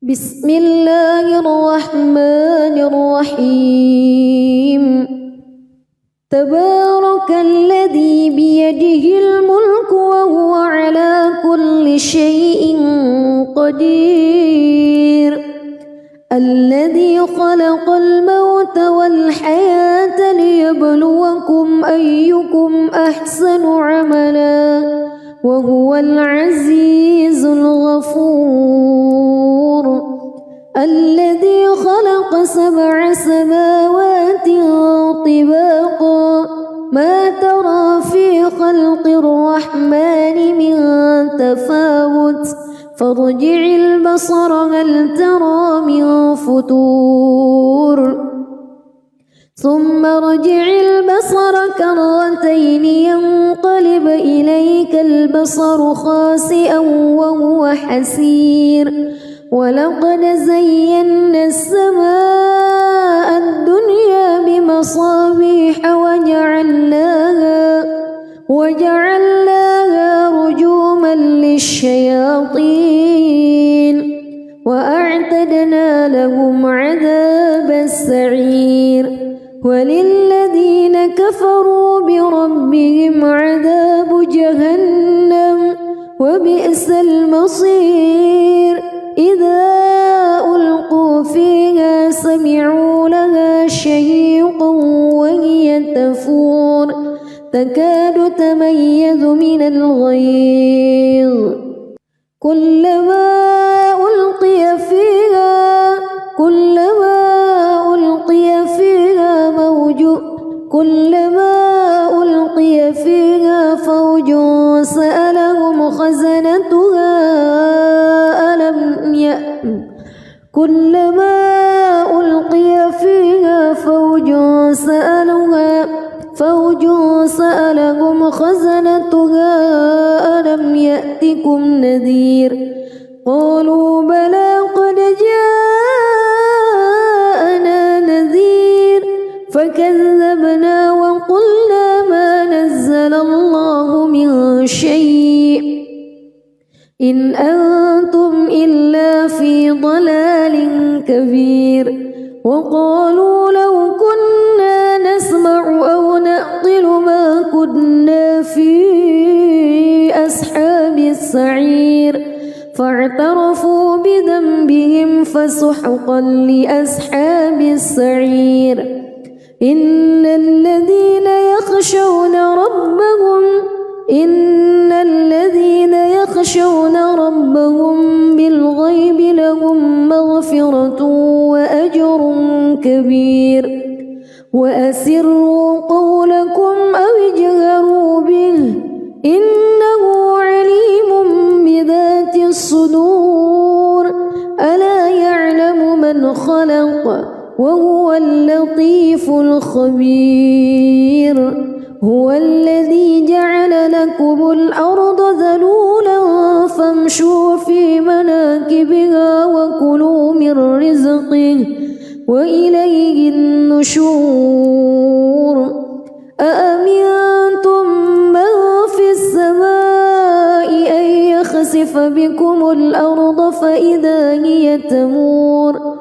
بسم الله الرحمن الرحيم تبارك الذي بيده الملك وهو على كل شيء قدير الذي خلق الموت والحياة ليبلوكم أيكم أحسن عملا وهو العزيز الغفور الذي خلق 7 سماوات طباقا ما ترى في خلق الرحمن من تفاوت فارجع البصر هل ترى من فتور ثم ارجع البصر كرتين ينقلب إليك البصر خاسئا وهو حسير ولقد زينا السماء الدنيا بمصابيح وجعلناها رجوما للشياطين وأعتدنا لهم عذاب السعير وللذين كفروا بربهم عذاب جهنم وبئس المصير إذا ألقوا فيها سمعوا لها شهيقا وهي تفور تكاد تميز من الغيظ كلما ألقي فيها فوج سألهم خزنتها ألم يأتكم نذير قالوا بلى قد جاءنا نذير فكذبنا وقلنا ما نزل الله من شيء إن أنتم إلا في ضلال كبير وقالوا لو كنا نسمع أو نعقل ما كنا في أصحاب السعير فاعترفوا بذنبهم فسحقا لأصحاب السعير إن الذين يخشون ربهم بالغيب لهم مغفرة وأجر كبير وأسروا قولكم أو اجهروا به إنه عليم بذات الصدور ألا يعلم من خلق وهو اللطيف الخبير هو الذي جعل لكم الأرض ذلولا فامشوا في مناكبها وكلوا من رزقه وإليه النشور أأمنتم من في السماء أن يخسف بكم الأرض فإذا هي تمور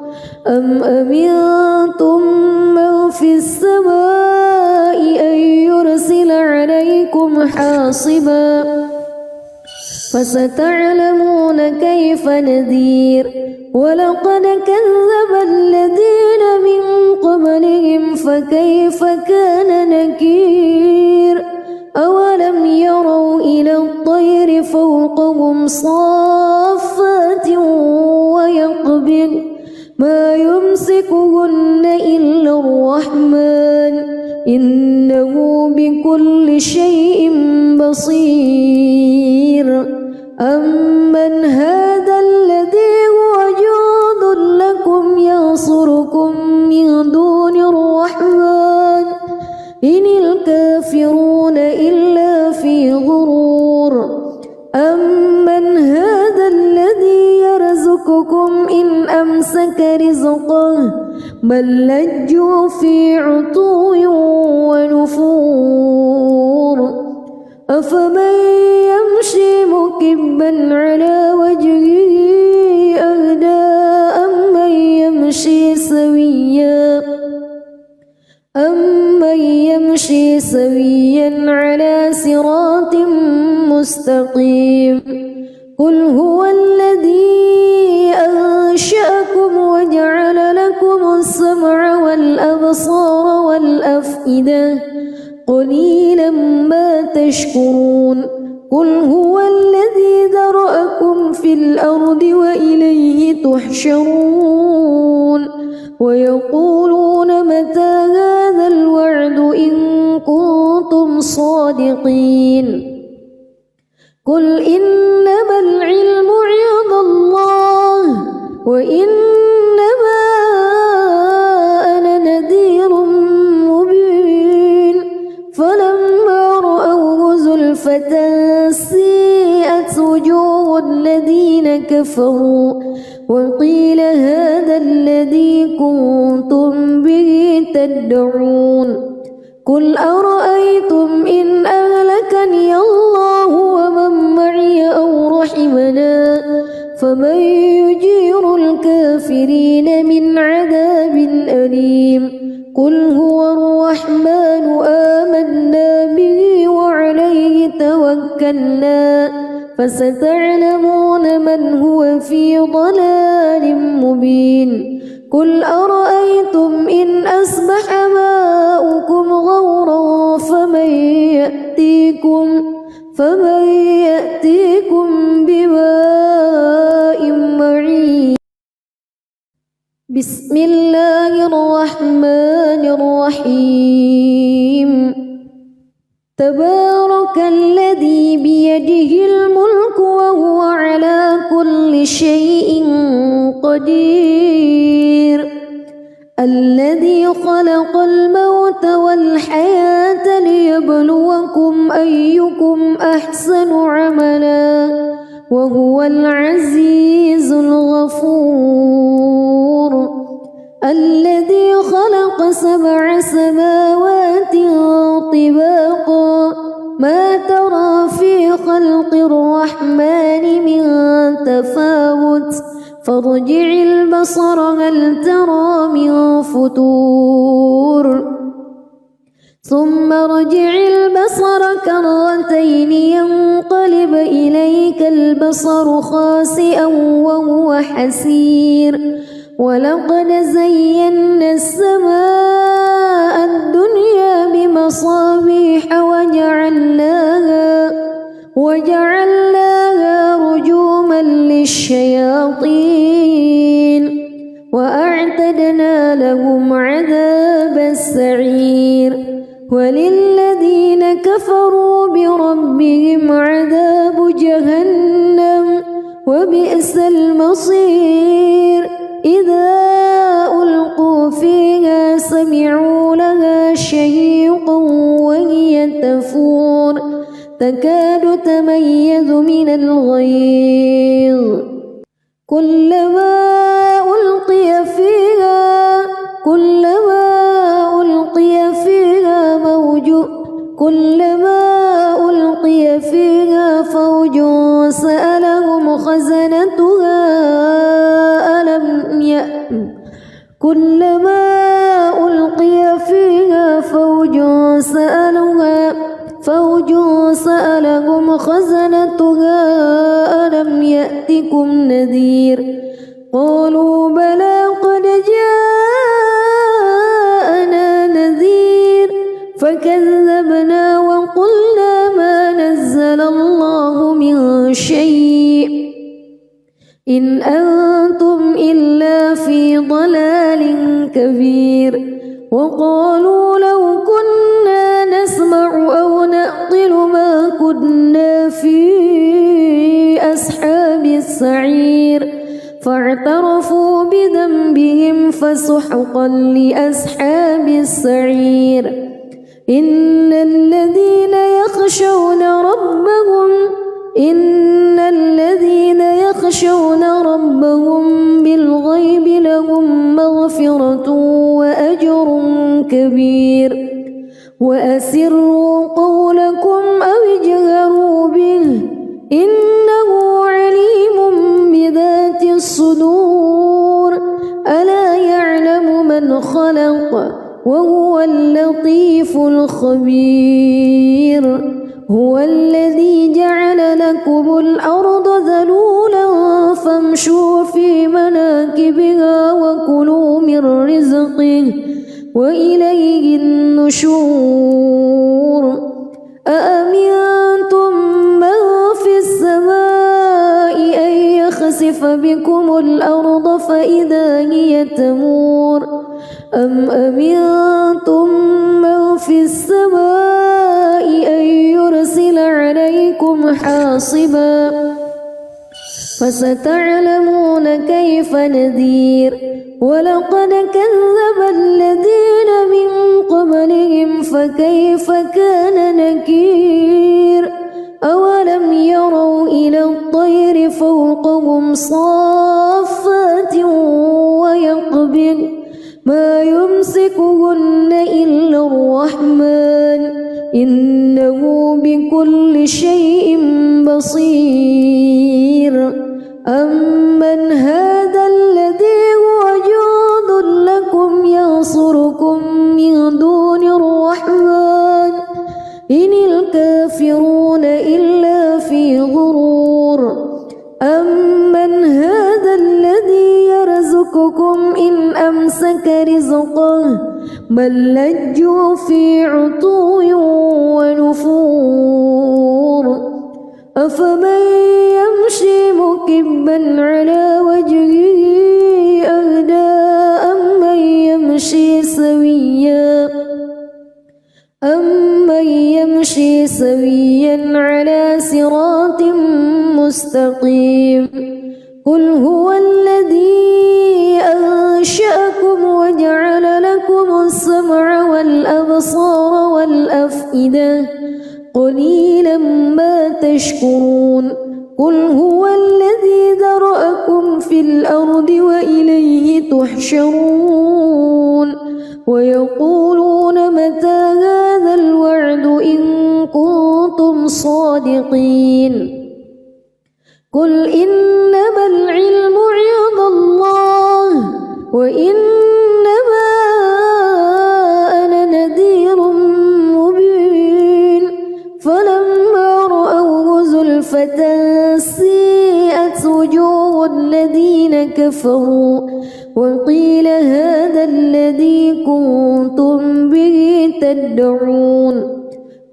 أم أمنتم من في السماء أن يرسل عليكم حاصبا فستعلمون كيف نذير ولقد كذب الذين من قبلهم فكيف كان نكير أولم يروا إلى الطير فوقهم صافات ويقبض ما يمسكهن إلا الرحمن إنه بكل شيء بصير أمن هذا الذي هو جند لكم ينصركم من دون الرحمن إن الكافرون إلا في غرور أمن هذا الذي يرزقكم إن أمسك رزقه بل لجوا في عتو ونفور أفمن يمشي مكبا على وجهه أهدى سويا على صراط مستقيم قل هو الذي أنشأكم وجعل لكم السمع والأبصار والأفئدة قليلا ما تشكرون قل هو الذي ذرأكم في الأرض وإليه تحشرون ويقولون متى هذا الوعد إن كنتم صادقين قل إنما العلم عند الله وإنما أنا نذير مبين فلما رأوه زلفة سيئت وجوه الذين كفروا وقيل هذا الذي كنتم به تدعون قل أرأيتم إن أهلكني الله ومن معي أو رحمنا فمن يجير الكافرين من عذاب أليم قل هو الرحمن آمنا به وعليه توكلنا فستعلمون من هو في ضلال مبين قل أرأيتم إن أصبح ماؤكم غورا فمن يأتيكم بماء معين بسم الله الرحمن الرحيم تبارك الذي بيده الملك وهو على كل شيء قدير الذي خلق الموت والحياة ليبلوكم أيكم أحسن عملا وهو العزيز الغفور الذي خلق 7 سماوات طباقا ما ترى في خلق الرحمن من تفاوت فارجع البصر هل ترى من فتور ثم ارجع البصر كرتين ينقلب إليك البصر خاسئا وهو حسير ولقد زينا السماء الدنيا بمصابيح وجعلناها رجوما للشياطين وأعتدنا لهم عذاب السعير وللذين كفروا بربهم عذاب جهنم وبئس المصير إذا ألقوا فيها سمعوا لها شهيقا وهي تفور تكاد تميز من الغيظ كلما ألقي فيها فوج سألهم خزنتها ألم يأتكم نذير قالوا بلى قد جاءنا نذير فكذبنا وقلنا ما نزل الله من شيء إن أنتم إلا في ضلال كبير وقالوا لو كنا نسمع أو نعقل ما كنا في أصحاب السعير فاعترفوا بذنبهم فسحقا لأصحاب السعير إن الذين يخشون ربهم بالغيب لهم مغفرة وأجر كبير وأسروا قولكم أو اجهروا به إنه عليم بذات الصدور ألا يعلم من خلق وهو اللطيف الخبير هو الذي جعل لكم الأرض ذلولا فامشوا في مناكبها وكلوا من رزقه وإليه النشور أأمنتم من في السماء أن يخسف بكم الأرض فإذا هي تمور أم أمنتم من في السماء أن يرسل عليكم حاصبا فستعلمون كيف نذير ولقد كذب الذين من قبلهم فكيف كان نكير أولم يروا إلى الطير فوقهم صافات ويقبض ما يمسكهن إلا الرحمن إنه بكل شيء بصير أمن هذا الذي هو جند لكم ينصركم من دون الرحمن إن الكافرون إلا في غرور أمن هذا الذي يرزقكم إن أمسك رزقه بل لجوا في عتو ونفور أفمن يمشي مكبا على وجهه أهدى أمن يمشي سويا على صراط مستقيم قل هو الذي أنشأكم وجعل لكم السمع والأبصار والأفئدة قليلا ما تشكرون قل هو الذي ذرأكم في الأرض وإليه تحشرون ويقولون متى هذا الوعد إن كنتم صادقين قل إنما العلم عند الله وإنما أنا نذير مبين فلما رأوه زلفة سيئت وجوه الذين كفروا وقيل هذا الذي كنتم به تدعون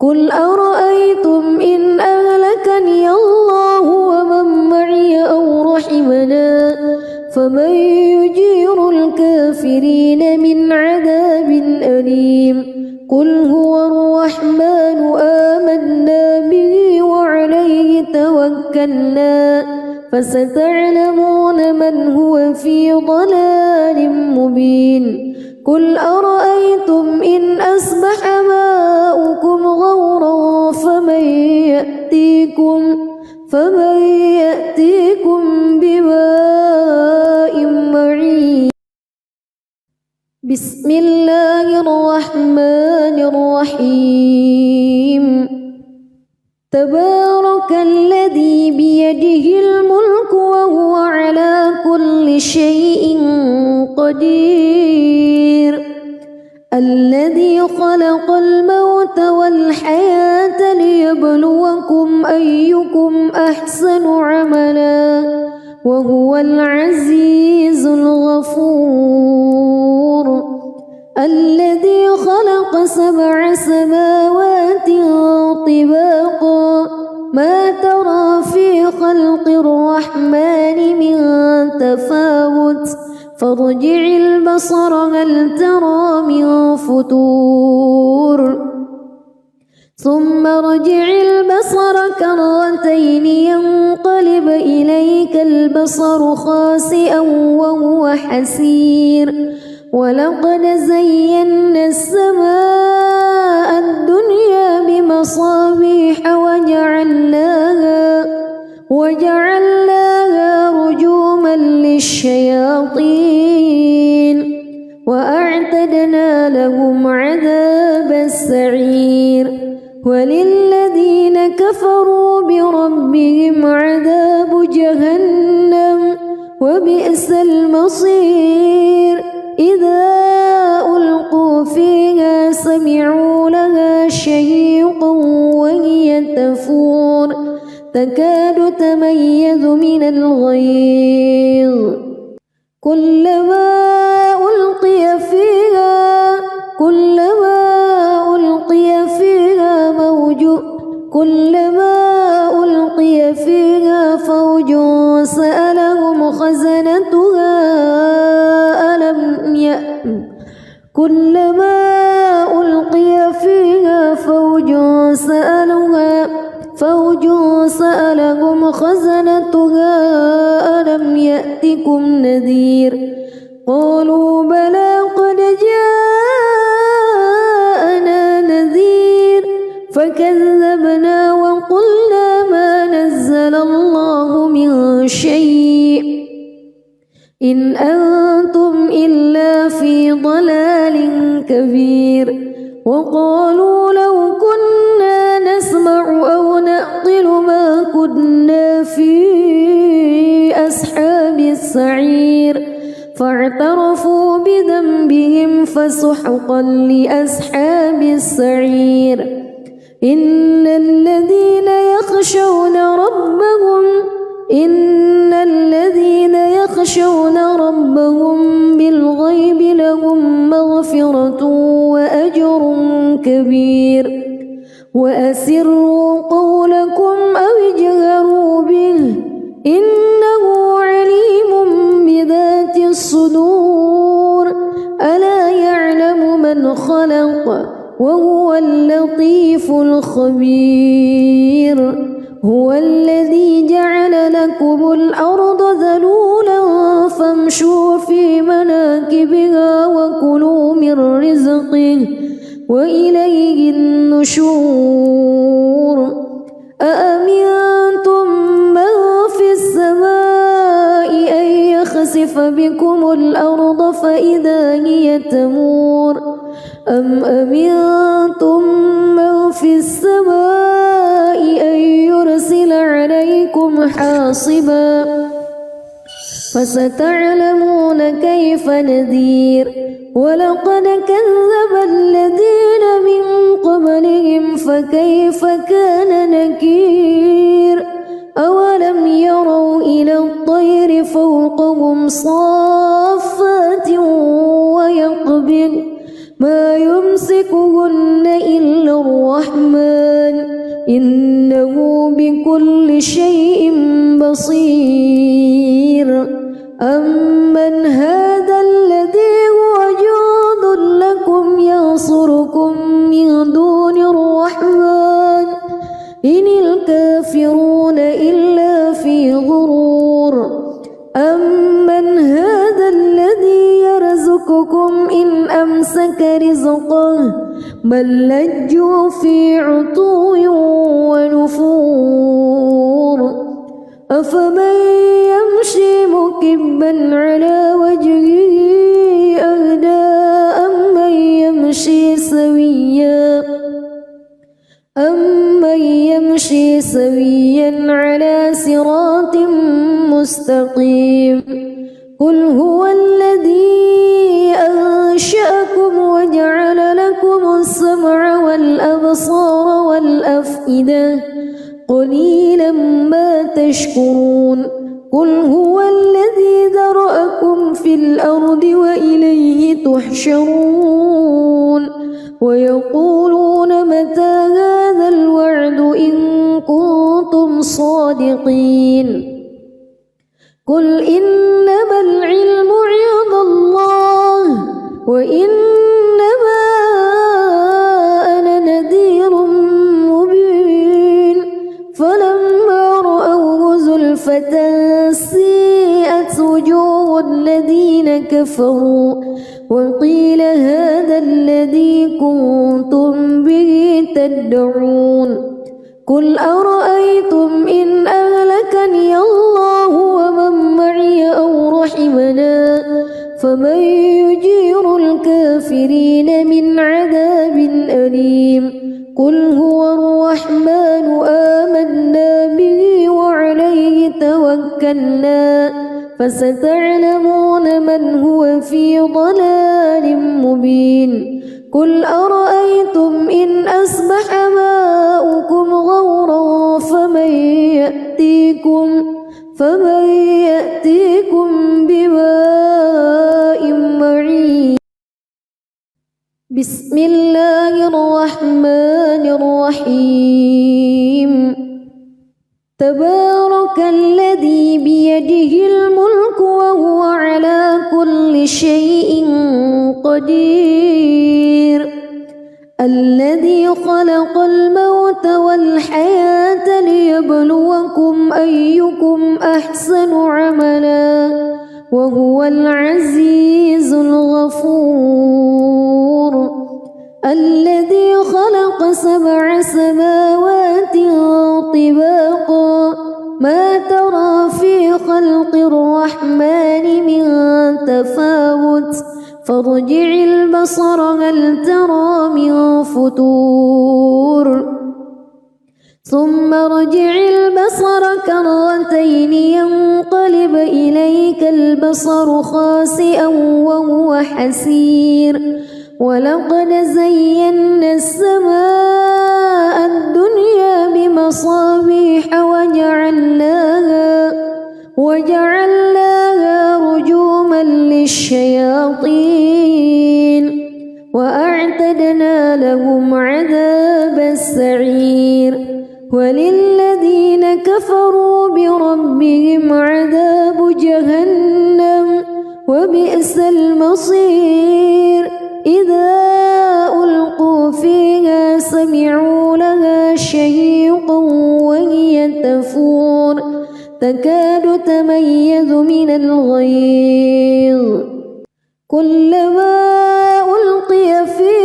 قل أرأيتم إن أهلكني الله ومن معي أو رحمنا فمن يجير الكافرين من عذاب أليم قل هو الرحمن آمنا به وعليه توكلنا فستعلمون من هو في ضلال مبين قل أرأيتم إن أصبح ماؤكم غورا فمن يأتيكم بماء معين بسم الله الرحمن الرحيم تبارك الذي بيده الملك وهو على كل شيء قدير الذي خلق الموت والحياة ليبلوكم أيكم أحسن عملا وهو العزيز الغفور الذي خلق 7 سماوات طباقا ما ترى في خلق الرحمن من تفاوت فارجع البصر هل ترى من فتور ثم ارجع البصر كرتين ينقلب إليك البصر خاسئا وهو حسير ولقد زينا السماء الدنيا بمصابيح وجعلناها رجوما للشياطين وأعتدنا لهم عذاب السعير وللذين كفروا بربهم عذاب جهنم وبئس المصير إذا ألقوا فيها تكاد تميز من الغيظ كلما ألقي فيها فوج سألهم خزنتها ألم يأتكم نذير قالوا بلى قد جاءنا نذير فكذبنا وقلنا ما نزل الله من شيء إن أنتم إلا في ضلال كبير وقالوا لو كنا نسمع أو نعقل ما كنا في أصحاب السعير فاعترفوا بذنبهم فسحقا لأصحاب السعير إن الذين يخشون ربهم بالغيب لهم مغفرة وأجر كبير وأسروا قولكم أو اجهروا به إنه عليم بذات الصدور ألا يعلم من خلق وهو اللطيف الخبير هو الذي جعل لكم الأرض ذلولا فامشوا في مناكبها وكلوا من رزقه وإليه النشور أأمنتم من في السماء أن يخسف بكم الأرض فإذا هي تمور أم أمنتم من في السماء أن يرسل عليكم حاصبا فستعلمون كيف نذير ولقد كذب الذين من قبلهم فكيف كان نكير أولم يروا إلى الطير فوقهم صافات ويقبض ما يمسكهن إلا الرحمن إنه بكل شيء بصير أمن هذا الذي هو جند لكم ينصركم من دون الرحمن إن الكافرون إلا في غرور أمن هذا الذي يرزقكم إن أمسك رزقه بل لجوا في عتو ونفور أفمن يمشي مكبا على وجهه أهدى أمن يمشي سويا على صراط مستقيم قل هو الذي أنشأكم وجعل لكم السمع والأبصار والأفئدة قليلا ما تشكرون قل هو الذي ذرأكم في الأرض وإليه تحشرون ويقولون متى هذا الوعد إن كنتم صادقين قل إنما العلم عند الله وإنما أنا نذير مبين فلما رأوه زلفة سيئت وجوه الذين كفروا وقيل هذا الذي كنتم به تدعون قل أرأيتم إن أهلكني الله ومن معي أو رحمنا فمن يجير الكافرين من عذاب أليم قل هو الرحمن آمنا به وعليه توكلنا فستعلمون من هو في ضلال مبين قل أرأيتم إن أصبح ماؤكم غورا فمن يأتيكم بماء معين. بسم الله الرحمن الرحيم. تبارك الذي بيده الملك وهو على كل شيء قدير. الذي خلق الموت والحياة ليبلوكم أيكم أحسن عملا وهو العزيز الغفور. الذي خلق 7 سماوات طباقا ما ترى في خلق الرحمن من تفاوت فارجع البصر هل ترى من فتور ثم ارجع البصر كرتين ينقلب إليك البصر خاسئا وهو حسير. ولقد زينا السماء الدنيا بمصابيح وجعلناها رجوما للشياطين وأعتدنا لهم عذاب السعير. وللذين كفروا بربهم عذاب جهنم وبئس المصير. إذا ألقوا فيها سمعوا لها شهيقا وهي تفور تكاد تميز من الغيظ. كلما ألقي فيها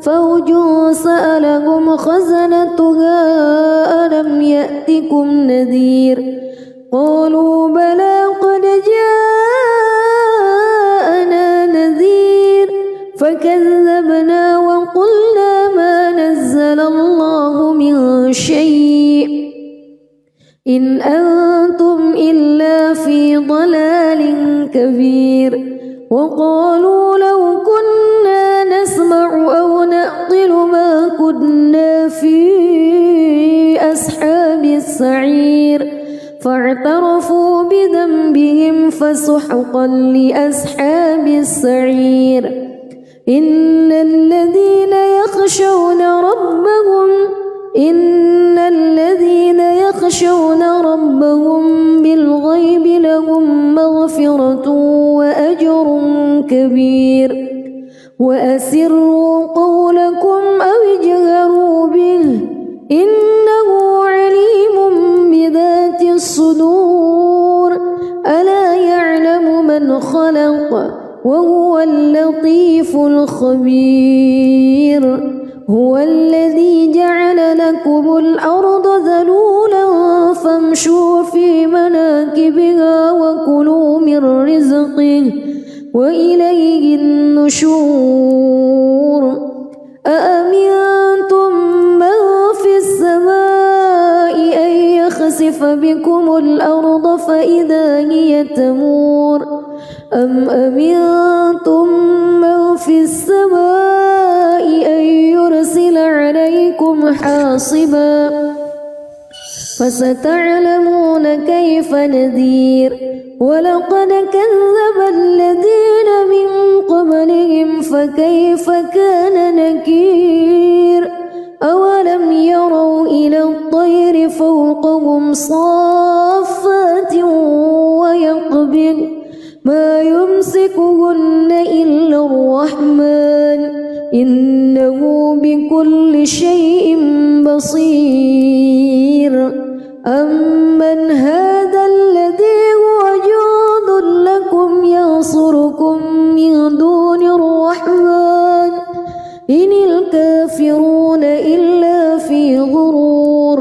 فوج سألهم خزنتها ألم يأتكم نذير. قالوا بلى قد جاءنا نذير فكذبنا وقلنا ما نزل الله من شيء إن أنتم إلا في ضلال كبير. وقالوا لو كنا نسمع أو نعقل ما كنا في أصحاب السعير فاعترفوا بذنبهم فسحقا لأصحاب السعير. إن الذين يخشون ربهم بالغيب لهم مغفرة وأجر كبير. وأسروا قولكم أو اجهروا به إنه عليم بذات الصدور. ألا يعلم من خلق وهو اللطيف الخبير. هو الذي جعل لكم الأرض ذلولا فامشوا في مناكبها وكلوا من رزقه وإليه النشور. أأمنتم من في السماء أن يخسف بكم الأرض فإذا هي تمور أم أمنتم من في السماء أن يرسل عليكم حاصبا فستعلمون كيف نذير. ولقد كذب الذين من قبلهم فكيف كان نكير. أولم يروا إلى الطير فوقهم صافات ويقبض ما يمسكهن إلا الرحمن إنه بكل شيء بصير. أمن هذا الذي هو جند لكم ينصركم من دون الرحمن إن الكافرون إلا في غرور.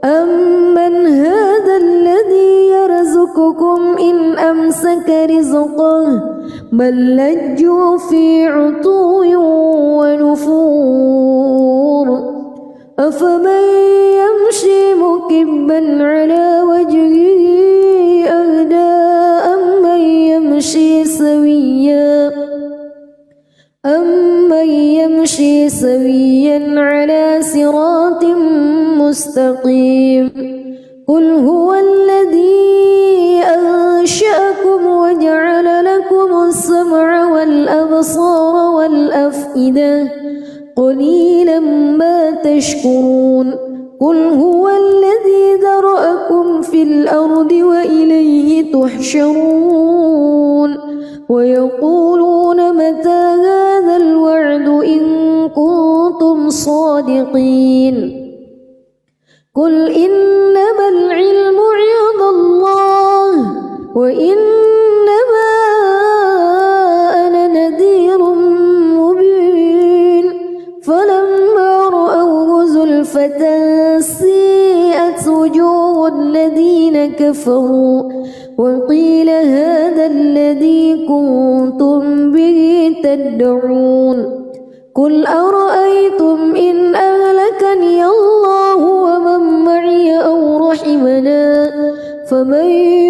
أمن هذا الذي يرزقكم إن أمسك رزقه بل لجوا في عتو ونفور أفمن يمشي مكبا على وجهه أهدى أمن يمشي سويا على صراط مستقيم قل هو الذي أنشأكم وجعل لكم السمع والأبصار والأفئدة قليلا ما تشكرون قل هو الذي ذرأكم في الأرض وإليه تحشرون ويقولون متى هذا الوعد إن كنتم صادقين قل إنما العلم عند الله وإنما أنا نذير مبين فلما رأوه زلفة سيئت وجوه الذين كفروا وقيل هذا الذي كنتم به تدعون قل أرأيتم إن أهلكني الله ومن معي أو رحمنا فمن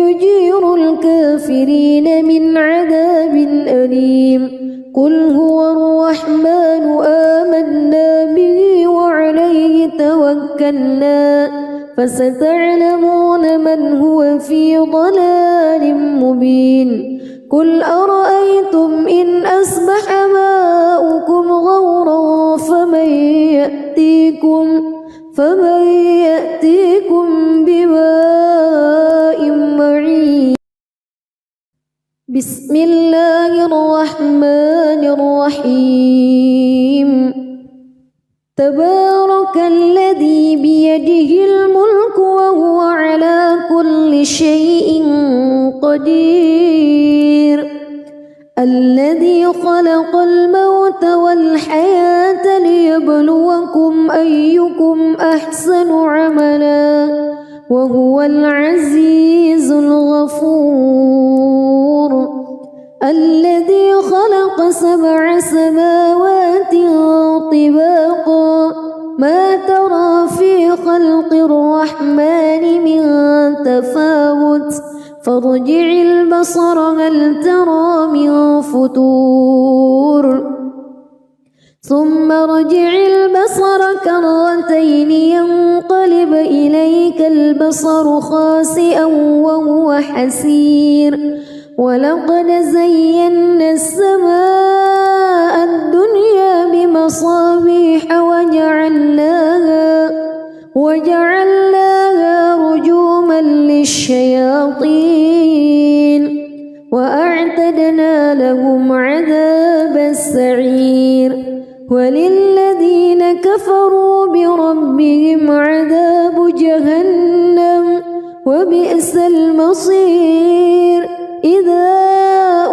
يجير الكافرين من عذاب أليم قل هو الرحمن آمنا به وعليه توكلنا فستعلمون من هو في ضلال مبين قل أرأيتم إن أصبح ماؤكم غورا فمن يأتيكم بماء معين بسم الله الرحمن الرحيم تبارك الذي بيده الملك وهو على كل شيء قدير الذي خلق الموت والحياة ليبلوكم أيكم أحسن عملا وهو العزيز الغفور الذي خلق 7 سماوات طباقا ما ترى في خلق الرحمن من تفاوت فارجع البصر هل ترى من فتور ثم ارجع البصر كرتين ينقلب إليك البصر خاسئا وهو حسير ولقد زينا السماء الدنيا بمصابيح وجعلناها رجوما للشياطين وأعتدنا لهم عذاب السعير وللذين كفروا بربهم عذاب جهنم وبئس المصير إذا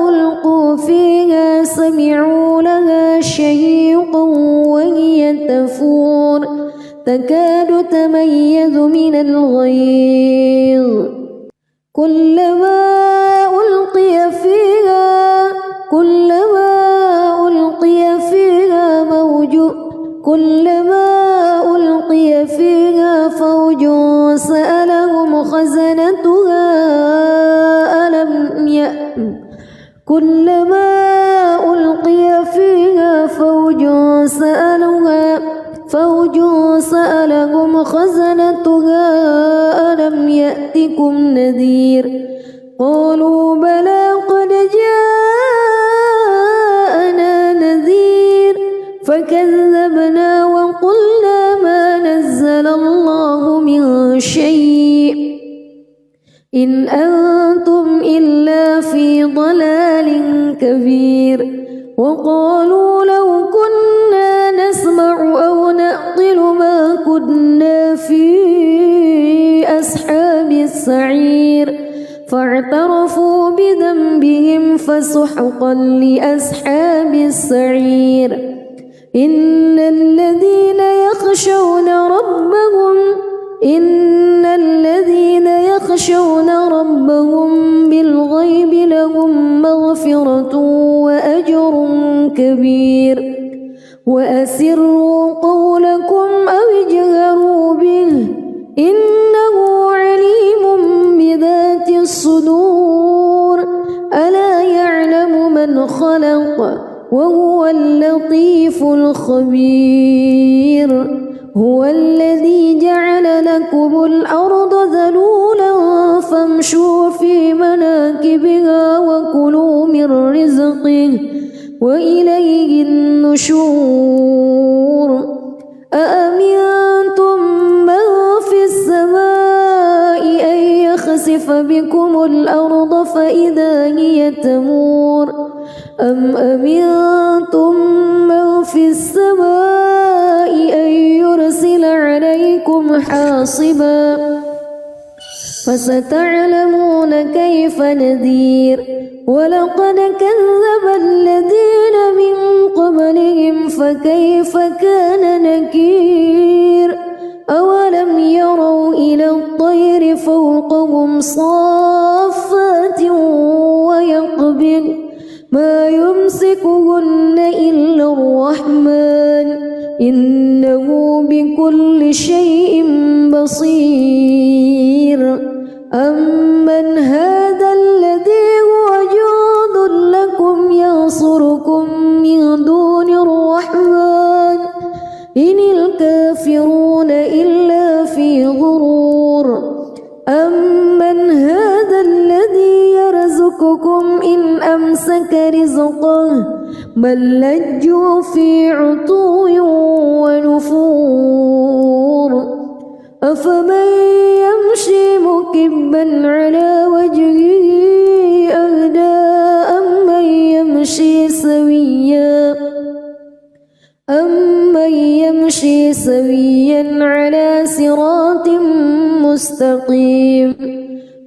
ألقوا فيها سمعوا لها شهيقا وهي تفور تكاد تميز من الغيظ كلما ألقي فيها فوج سألهم خزنتها ألم يأتكم نذير قالوا بلى قد جاءنا نذير فكذبنا وقلنا ما نزل الله من شيء إن أنتم إلا في ضلال كبير وقالوا لو كنا نسمع أو نعقل ما كنا في أصحاب السعير فاعترفوا بذنبهم فسحقا لأصحاب السعير إن الذين يخشون ربهم بالغيب مغفرة وأجر كبير وأسروا قولكم أو اجهروا به إنه عليم بذات الصدور ألا يعلم من خلق وهو اللطيف الخبير هو الذي جعل لكم الأرض ذلولا فامشوا في مناكبها وكلوا من رزقه وإليه النشور أأمنتم من في السماء أن يخسف بكم الأرض فإذا هي تمور أم أمنتم من في السماء أن يرسل عليكم حاصبا فستعلمون كيف نذير ولقد كذب الذين من قبلهم فكيف كان نكير أولم يروا إلى الطير فوقهم صافات ويقبض ما يمسكهن إلا الرحمن إنه بكل شيء بصير أمن هذا الذي هو جند لكم ينصركم من دون الرحمن إن الكافرون إلا في غرور أمن هذا الذي يرزقكم إن أمسك رزقه بل لجوا في عتو ونفور أفمن يمشي مكبا على وجهه أهدى أمن يمشي سويا على صراط مستقيم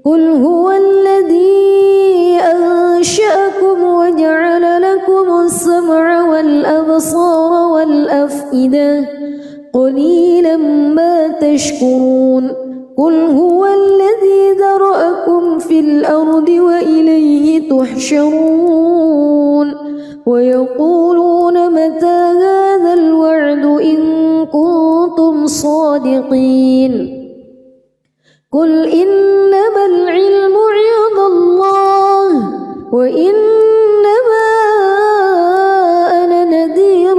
قل هو الذي أنشأكم وجعل لكم السمع والأبصار والأفئدة قليلا ما تشكرون قل هو الذي ذرأكم في الأرض وإليه تحشرون ويقولون متى هذا الوعد إن كنتم صادقين قل إنما العلم عند الله وإنما أنا نذير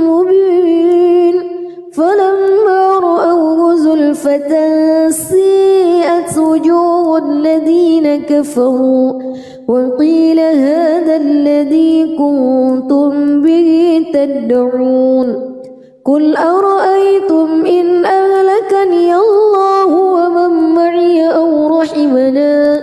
مبين فلما رأوه زلفة سيئت وجوه الذين كفروا وقيل هذا الذي كنتم به تدعون قل أرأيتم إن أهلكني الله ومن معي أو رحمنا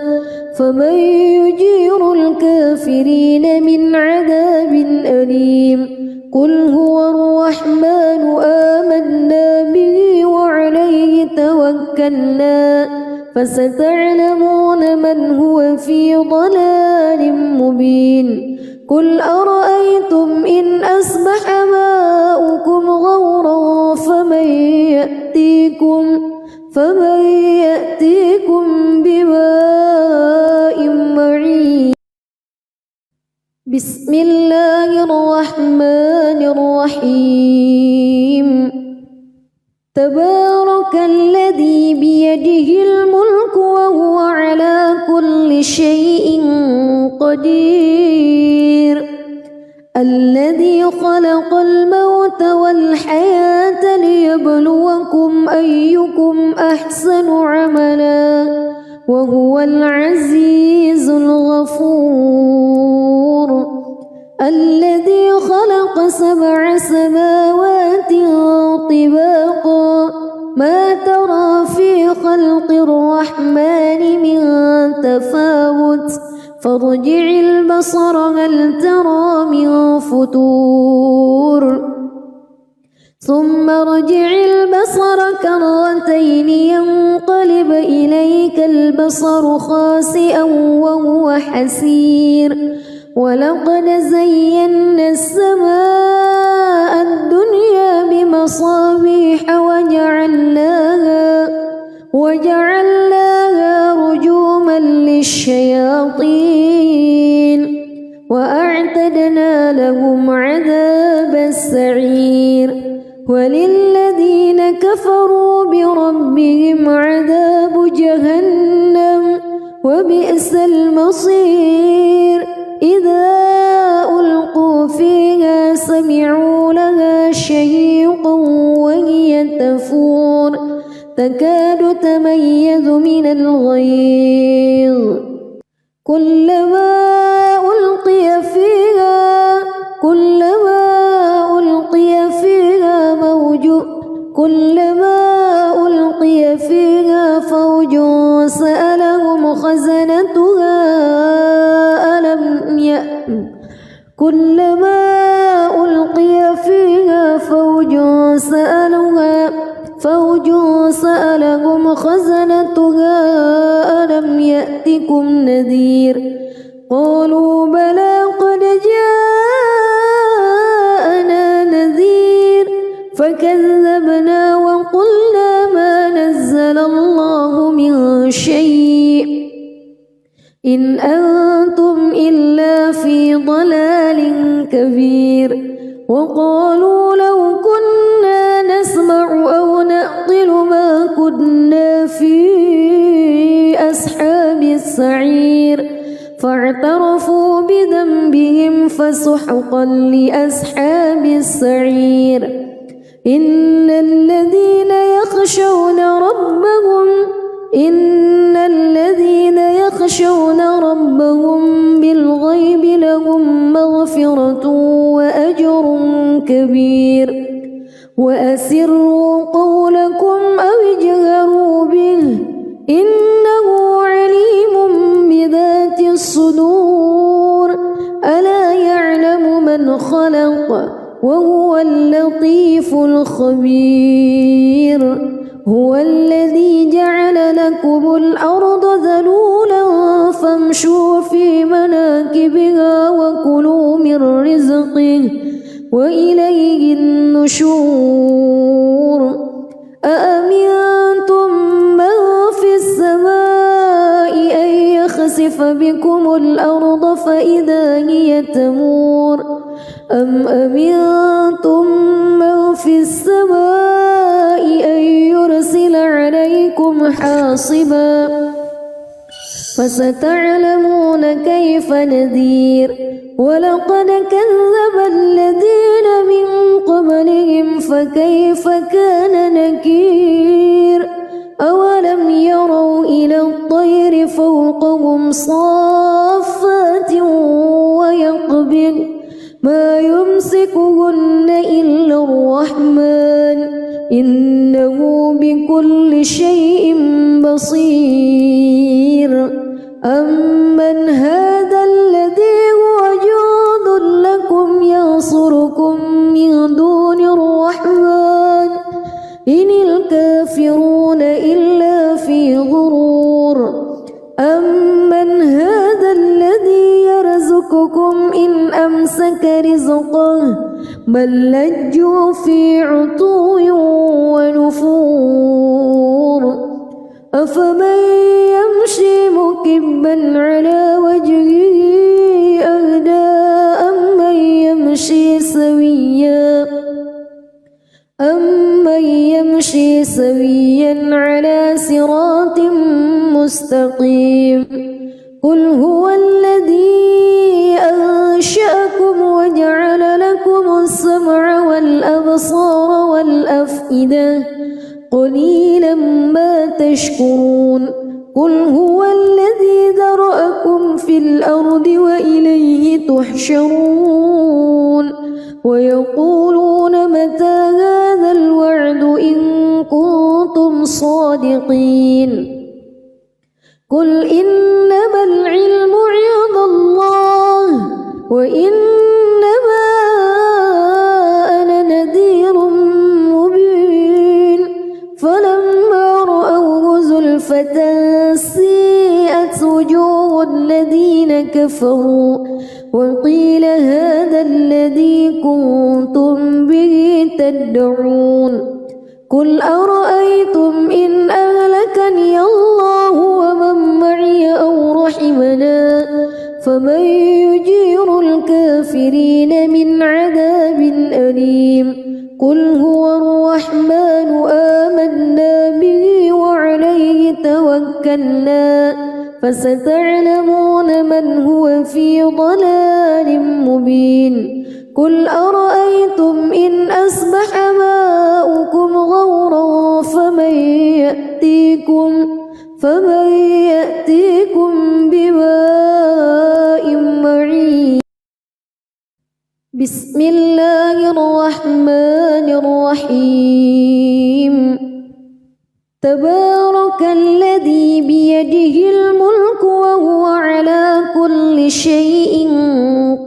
فمن يجير الكافرين من عذاب أليم قل هو الرحمن آمنا به وعليه توكلنا فستعلمون من هو في ضلال مبين قل أرأيتم إن أصبح ماؤكم غورا فمن يأتيكم بماء معين بسم الله الرحمن الرحيم تبارك الذي بيده الملك وهو على كل شيء قدير الذي خلق الموت والحياة ليبلوكم أيكم أحسن عملا وهو العزيز الغفور الذي خلق 7 سماوات طباقا ما ترى في خلق الرحمن من تفاوت فارجع البصر هل ترى من فتور ثم ارجع البصر كرتين ينقلب إليك البصر خاسئا وهو حسير ولقد زينا السماء الدنيا بمصابيح وجعلناها رجوما للشياطين أعتدنا لهم عذاب السعير وللذين كفروا بربهم عذاب جهنم وبئس المصير إذا ألقوا فيها سمعوا لها شهيقا وهي تفور تكاد تميز من الغيظ كلما ألقي فيها فوج سألهم خزنتها ألم يأتكم نذير قالوا بلى قد جاءنا نذير فكذبنا وقلنا ما نزل الله من شيء إن أنتم إلا في ضلال كبير وقالوا لو كنا نسمع أو نعقل ما كنا في أصحاب السعير فاعترفوا بذنبهم فسحقا لأصحاب السعير إن الذين يخشون ربهم بالغيب لهم مغفرة وأجر كبير وأسروا قولكم أو اجهروا به إنه عليم بذات الصدور ألا يعلم من خلق وهو اللطيف الخبير هو الذي جعل لكم الأرض ذلولا فامشوا في مناكبها وكلوا من رزقه وإليه النشور أأمنتم من في السماء أن يخسف بكم الأرض فإذا هي تمور أم أمنتم من في السماء أن يرسل عليكم حاصبا فستعلمون كيف نذير ولقد كذب الذين من قبلهم فكيف كان نكير أولم يروا إلى الطير فوقهم صافات ويقبض ما يمسكهن إلا الرحمن إنه بكل شيء بصير أمن هذا الذي هو جند لكم ينصركم من دون الرحمن إن الكافرون إلا في غرور أمن هذا الذي يرزقكم إن أمسك رزقه بل لجوا في عتو ونفور أفمن يمشي مكبا على وجهه أهدى أمن يمشي سويا على صراط مستقيم قل هو الذي أنشأكم وجعل لكم السمع والأبصار والأفئدة قليلا ما تشكرون قل هو الذي ذرأكم في الأرض وإليه تحشرون ويقولون متى هذا الوعد إن كنتم صادقين قل إنما العلم عند الله وإنما أنا نذير مبين فلما رأوه زلفة سيئت وجوه الذين كفروا وقيل هذا الذي كنتم به تدعون قل أرأيتم إن أهلكني الله ومن معي أو رحمنا فمن يجير الكافرين قل هو الرحمن آمنا به وعليه توكلنا فستعلمون من هو في ضلال مبين قل أرأيتم إن أصبح ماؤكم غورا فمن يأتيكم بماء معين. بسم الله الرحمن الرحيم. تبارك الذي بيده الملك وهو على كل شيء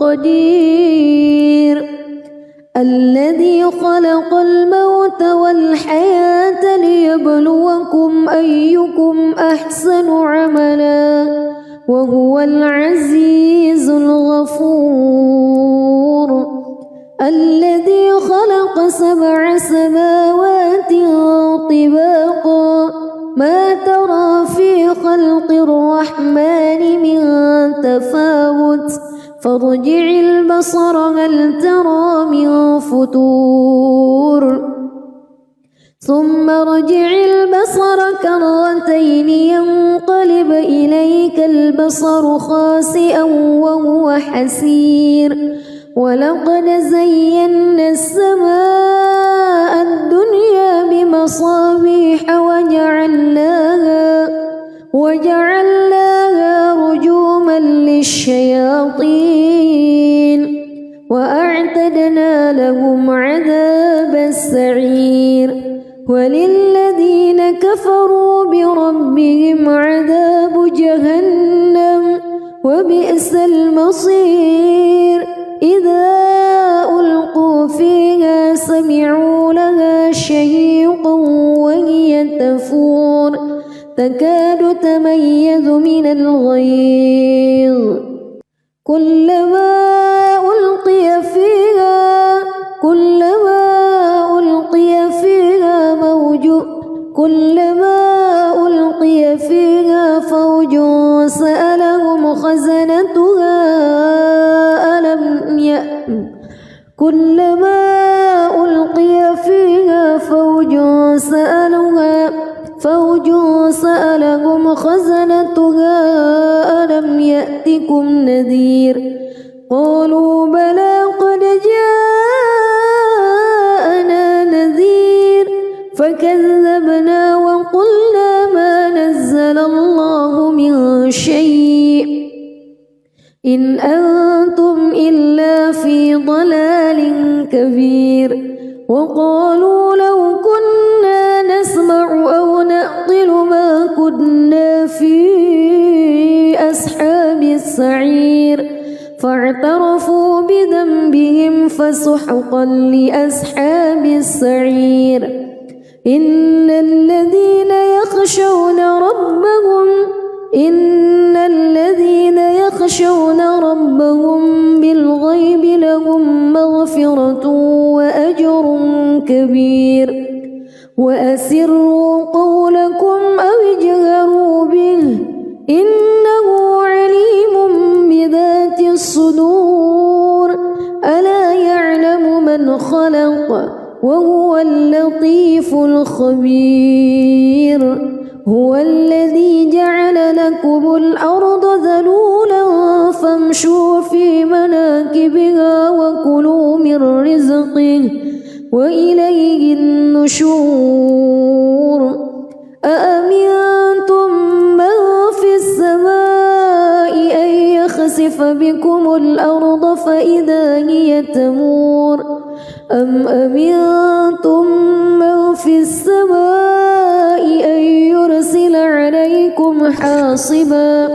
قدير الذي خلق الموت والحياة ليبلوكم أيكم أحسن عملا وهو العزيز الغفور الذي خلق 7 سماوات طباقا ما ترى في خلق الرحمن من تفاوت فارجع البصر هل ترى من فتور ثم ارجع البصر كرتين ينقلب إليك البصر خاسئا وهو حسير ولقد زينا السماء الدنيا بمصابيح وجعلناها رجوما للشياطين وأعتدنا لهم عذاب السعير وللذين كفروا بربهم عذاب جهنم وبئس المصير إذا ألقوا فيها سمعوا لها شهيقا وهي تفور تكاد تميز من الغيظ كلما ألقي فيها فوج سألهم خزنتها كلما ألقي فيها فوج سألهم خزنتها ألم يأتكم نذير قالوا بلى قد جاءنا نذير فكذبنا وقلنا ما نزل الله من شيء إن أنتم إلا في ضلال كبير وقالوا لو كنا نسمع أو نعقل ما كنا في أصحاب السعير فاعترفوا بذنبهم فسحقا لأصحاب السعير إن الذين يخشون ربهم بالغيب لهم مغفرة وأجر كبير وأسروا قولكم أو اجهروا به إنه عليم بذات الصدور ألا يعلم من خلق وهو اللطيف الخبير هو الذي جعل لكم الأرض ذلولا فامشوا في مناكبها وكلوا من رزقه وإليه النشور أأمنتم من في السماء أن يخسف بكم الأرض فإذا هي تمور أم أمنتم من في السماء أن يرسل عليكم حاصبا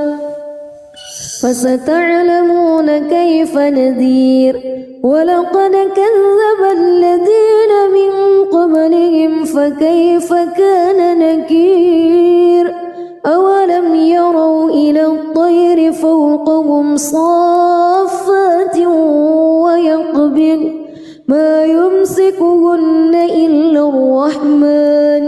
فستعلمون كيف نذير ولقد كذب الذين من قبلهم فكيف كان نكير أولم يروا إلى الطير فوقهم صافات ويقبض ما يمسكهن إلا الرحمن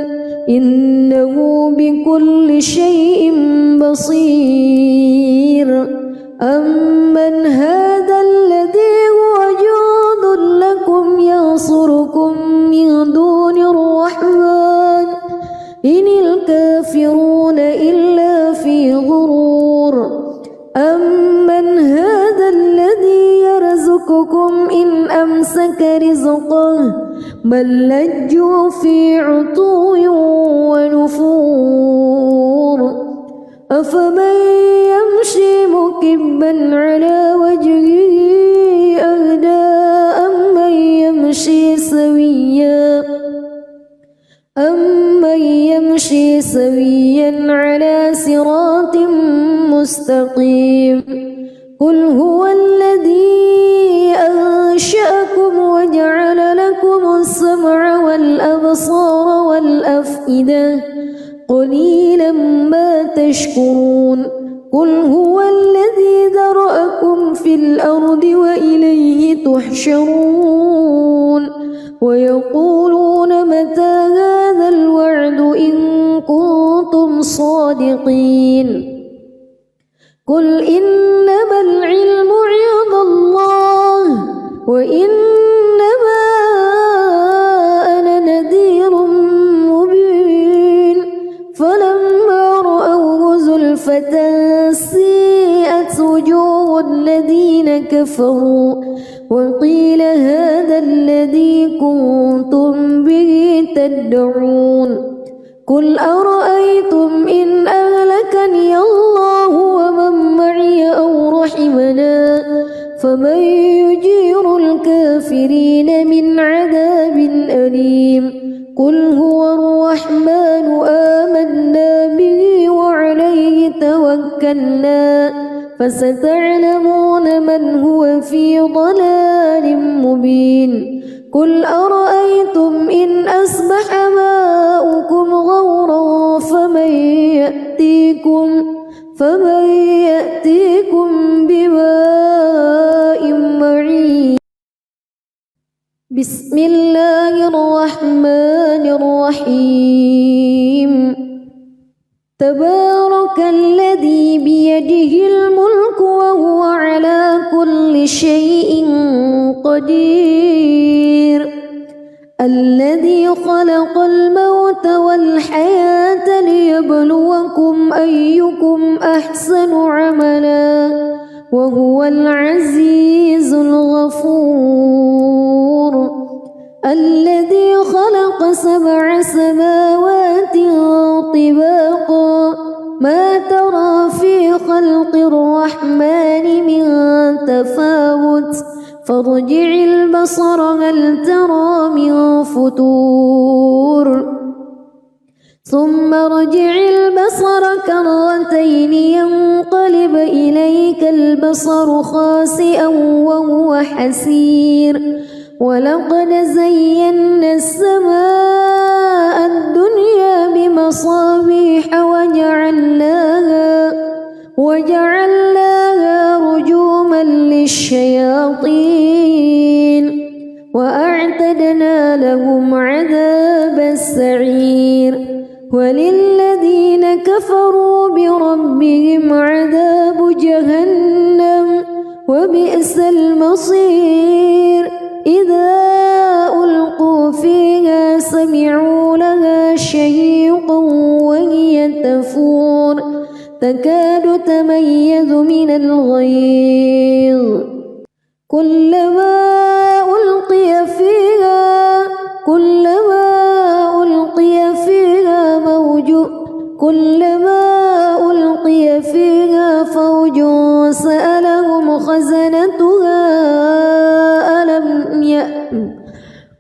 إنه بكل شيء بصير أمن هذا الذي هو جند لكم ينصركم من بل لجوا في عتو ونفور أفمن يمشي مكبا على وجهه أهدى أمن يمشي سويا على صراط مستقيم قل هو الذي أنشأكم وجعل لكم السمع والأبصار والأفئدة قليلا ما تشكرون قل هو الذي ذرأكم في الأرض وإليه تحشرون ويقولون متى هذا الوعد إن كنتم صادقين قل إنما العلم عند الله وإنما أنا نذير مبين فلما رأوه زلفة سيئت وجوه الذين كفروا وقيل هذا الذي كنتم به تدعون قل أرأيتم إن أهلكني الله ومن معي أو رحمنا فمن يجير الكافرين من عذاب أليم قل هو الرحمن آمنا به وعليه توكلنا فستعلمون من هو في ضلال مبين قل أرأيتم إن أصبح ماؤكم غورا فمن يأتيكم بماء معين بسم الله الرحمن الرحيم تبارك الذي بيده الملك وهو على كل شيء قدير الذي خلق الموت والحياة ليبلوكم أيكم أحسن عملا وهو العزيز الغفور الذي خلق 7 سماوات طباقا ما ترى في خلق الرحمن من تفاوت فارجع البصر هل ترى من فتور ثم ارجع البصر كرتين ينقلب إليك البصر خاسئا وهو حسير ولقد زينا السماء الدنيا بمصابيح وجعلناها رجوما للشياطين وأعتدنا لهم عذاب السعير وللذين كفروا بربهم عذاب جهنم وبئس المصير إذا ألقوا فيها سمعوا لها شهيقا وهي تفور تكاد تميز من الغيظ كلما ألقي فيها فوج سألهم خزنتها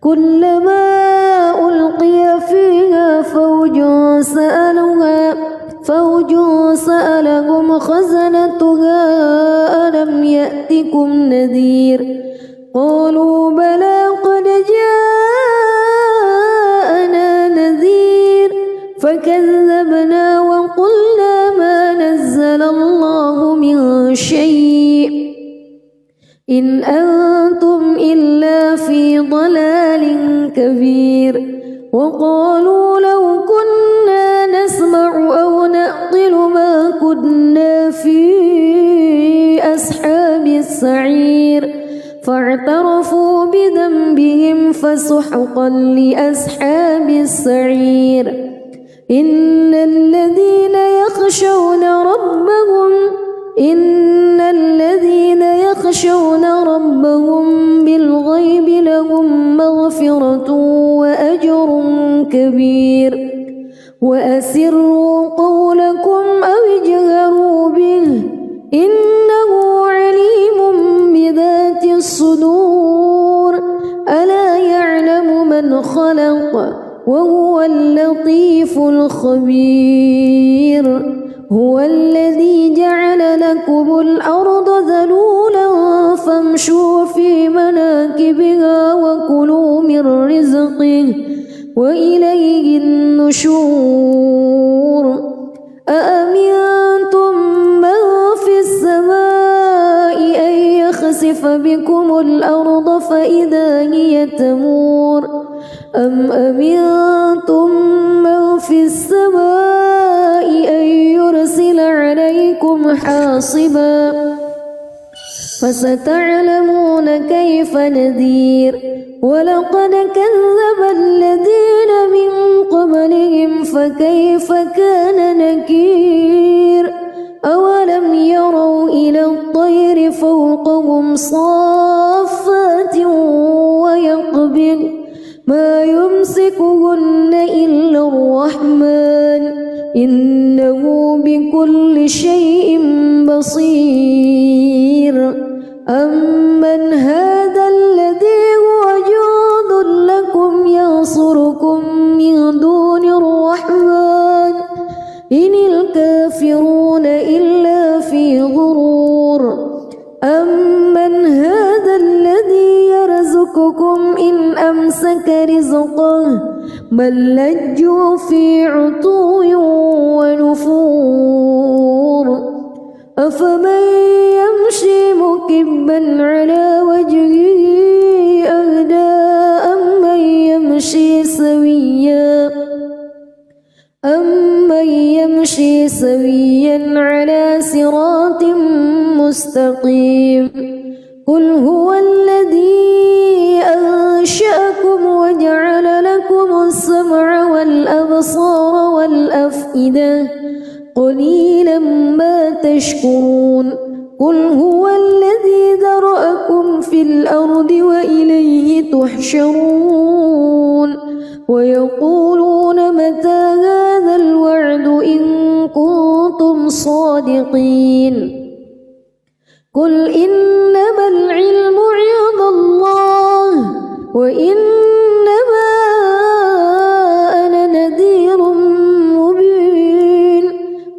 كلما ألقي فيها فوج سألهم خزنتها ألم يأتكم نذير قالوا بلى قد جاءنا نذير فكذبنا وقلنا ما نزل الله من شيء إن أنتم إلا في ضلال كبير وقالوا لو كنا نسمع أو نعقل ما كنا في أصحاب السعير فاعترفوا بذنبهم فسحقا لأصحاب السعير إن الذين يخشون ربهم بالغيب لهم مغفرة كبير وأسروا قولكم أو اجهروا به إنه عليم بذات الصدور ألا يعلم من خلق وهو اللطيف الخبير هو الذي جعل لكم الأرض ذلولا فامشوا في مناكبها وكلوا من رزقه وإليه النشور أأمنتم من في السماء أن يخسف بكم الأرض فإذا هي تمور أم أمنتم من في السماء أن يرسل عليكم حاصبا فستعلمون كيف نذير ولقد كذب الذين من قبلهم فكيف كان نكير أولم يروا إلى الطير فوقهم صافات ويقبض ما يمسكهن إلا الرحمن إنه بكل شيء بصير أمن هذا الذي هو جند لكم ينصركم من دون الرحمن إن الكافرون إلا في غرور أمن هذا الذي يرزقكم إن أمسك رزقه بل لجوا في عتو ونفور أفمن يمشي مكبا على وجهه أهدى أمن يمشي سويا على صراط مستقيم قل هو الذي أنشأكم وجعل لكم السمع والأبصار والأفئدة قليلا ما تشكرون قل هو الذي ذرأكم في الأرض وإليه تحشرون ويقولون متى هذا الوعد إن كنتم صادقين قل إنما العلم عند الله وإنما أنا نذير مبين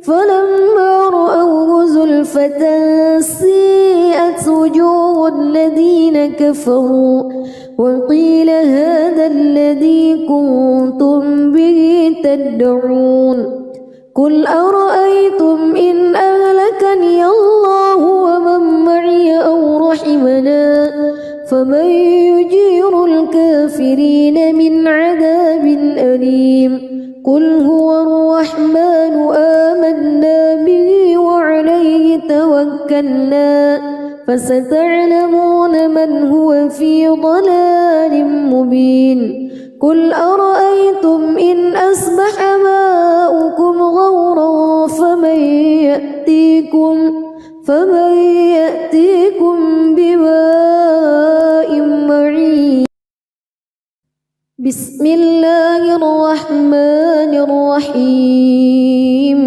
فلما رأوه زلفة سيئت وجوه الذين كفروا وقيل هذا الذي كنتم به تدعون قل أرأيتم إن أهلكني الله ومن معي أو رحمنا فمن يجير الكافرين من عذاب أليم قل هو الرحمن آمنا به وعليه توكلنا فستعلمون من هو في ضلال مبين قل أرأيتم إن أصبح ماؤكم غورا فمن يأتيكم بماء معين بسم الله الرحمن الرحيم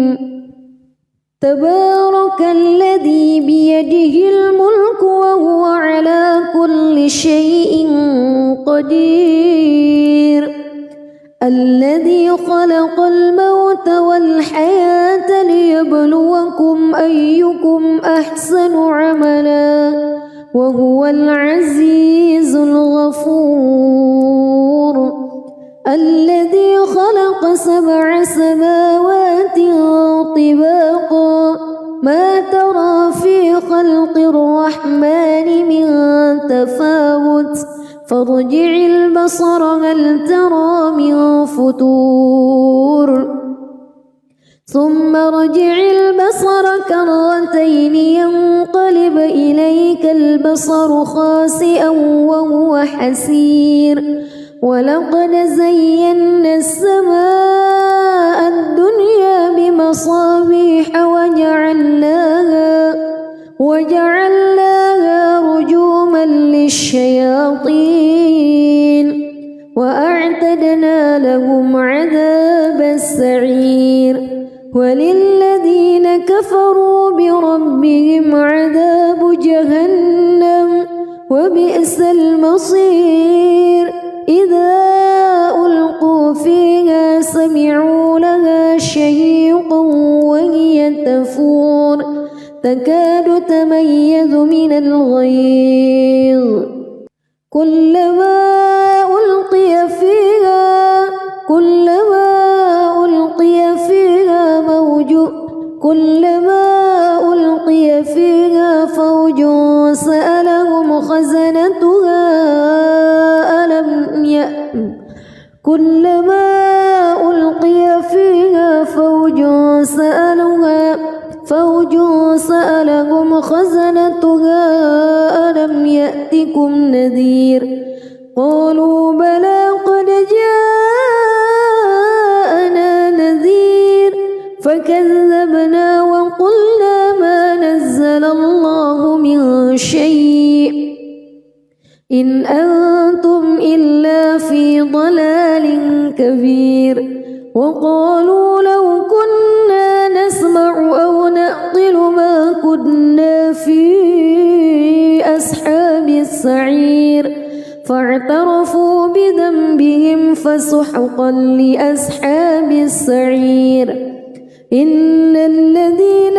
تبارك الذي بيده الملك وهو على كل شيء قدير الذي خلق الموت والحياة ليبلوكم أيكم أحسن عملا وهو العزيز الغفور الذي خلق 7 سماوات طباقا ما ترى في خلق الرحمن من تفاوت فارجع البصر هل ترى من فتور ثم ارجع البصر كرتين ينقلب إليك البصر خاسئا وهو حسير ولقد زينا السماء الدنيا بمصابيح وجعلناها رجوما للشياطين وأعتدنا لهم وللذين كفروا بربهم عذاب جهنم وبئس المصير إذا ألقوا فيها سمعوا لها شهيقا وهي تفور تكاد تميز من الغيظ كلما ألقي فيها فوج سألهم خزنتها ألم يأتكم نذير قالوا بلى قد جاءنا نذير فكذبنا وقلنا ما نزل الله من شيء إن أنتم إلا في ضلال كبير وقالوا لو كنا نسمع أو نعقل ما كنا في أصحاب السعير فاعترفوا بذنبهم فسحقا لأصحاب السعير إن الذين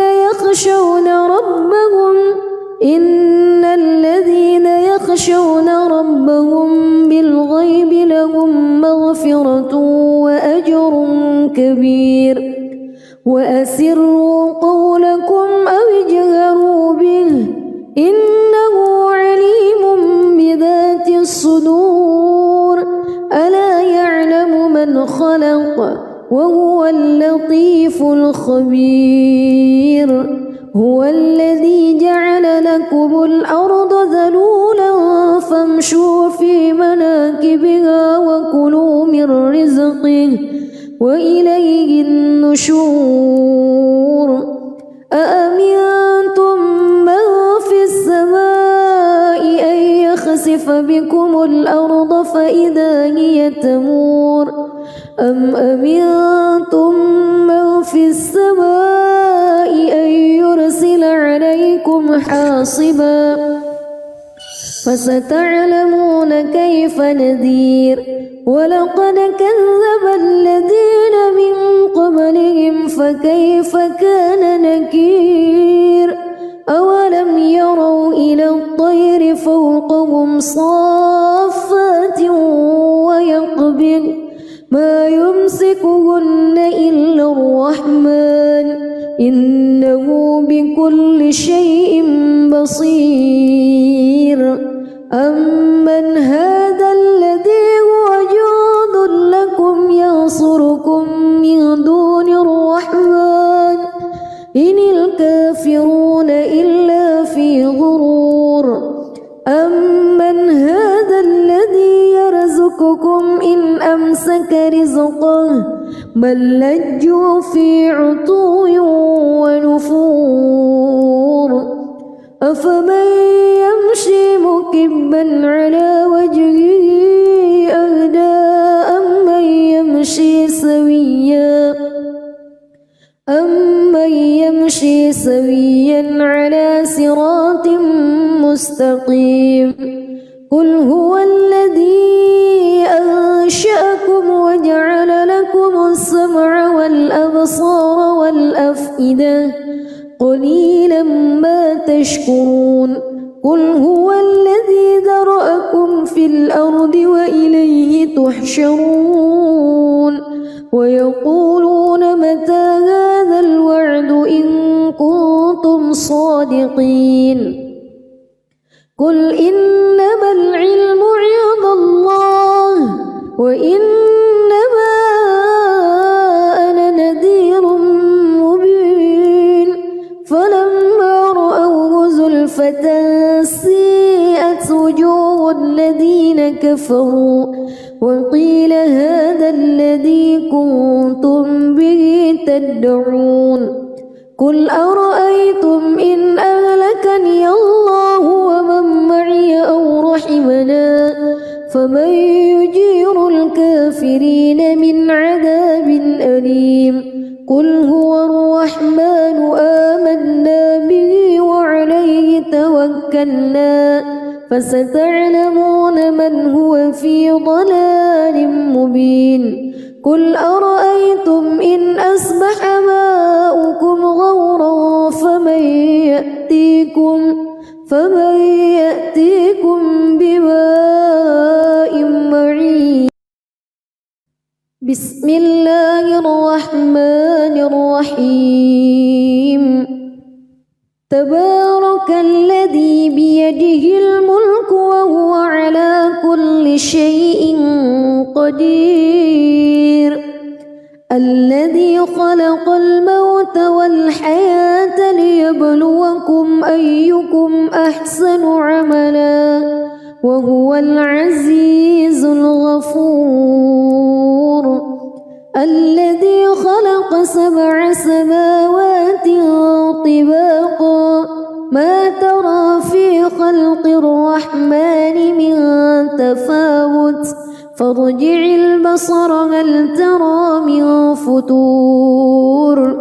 يخشون ربهم بالغيب لهم مغفرة وأجر كبير وأسروا قولكم أو اجهروا به إنه عليم بذات الصدور ألا يعلم من خلق وهو اللطيف الخبير هو الذي جعل لكم الأرض ذلولا فامشوا في مناكبها وكلوا من رزقه وإليه النشور أأمنتم من في السماء أن يخسف بكم الأرض فإذا هي تمور أم أمنتم من في السماء أن يرسل عليكم حاصبا فستعلمون كيف نذير ولقد كذب الذين من قبلهم فكيف كان نكير أولم يروا إلى الطير فوقهم صافات ويقبض ما يمسكهن إلا الرحمن إنه بكل شيء بصير أمن هذا الذي هو جند لكم ينصركم من دون الرحمن إن الكافرون إلا في غرور أمن هذا الذي يرزقكم إن أمسك رزقه بل لجوا في عتو ونفور أفمن يمشي مكبا على وجهه أهدى أمن يمشي سويا على صراط مستقيم قل هو الذي أنشأكم وجعل لكم السمع والأبصار والأفئدة قليلا ما تشكرون قل هو الذي ذرأكم في الأرض وإليه تحشرون ويقولون متى هذا الوعد إن كنتم صادقين قل إنما العلم عند الله وإنما أنا نذير مبين فلما رأوه زلفة سيئت وجوه الذين كفروا وقيل هذا الذي كنتم به تدعون قل أرأيتم إن أهلكني الله ومن معي أو رحمنا فمن يجير الكافرين من عذاب أليم قل هو الرحمن فستعلمون من هو في ضلال مبين قل أرأيتم إن أصبح ماؤكم غورا فمن يأتيكم بماء معين بسم الله الرحمن الرحيم تبارك الذي بيده الملك وهو على كل شيء قدير الذي خلق الموت والحياة ليبلوكم أيكم أحسن عملا وهو العزيز الغفور الذي خلق 7 سماوات طباقا ما ترى في خلق الرحمن من تفاوت فارجع البصر هل ترى من فطور